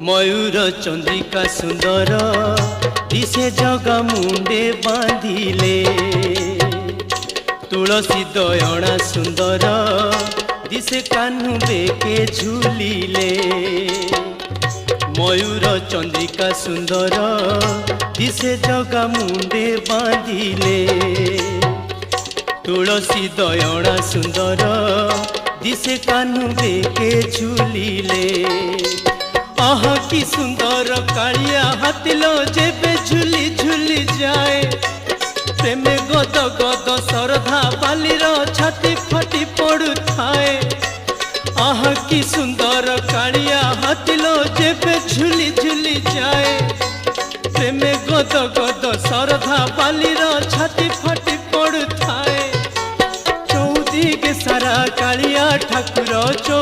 मयूर चंद्रिका सुंदर दिशे जगा मुंडे बांधिले तुलसी दयणा सुंदर दिशे कान्हू बेके झूलिले मयूर चंद्रिका सुंदर दिशे जगा मुंडे बांधिले तुलसी दयणा सुंदर दिशे कान्हू बेके झूलिले आह की सुंदर कालिया हाथिलो जेबे झुली झुली जाए प्रेमे गद गद श्रद्धा बालीर छाती फाटी पड़ू थाए आह की सुंदर कालिया हाथिलो जेबे झुली झुली जाए प्रेमे गद गद श्रद्धा बालीर छाती फाटी पड़ू थाए चौदी के सारा कालिया ठाकुर चौ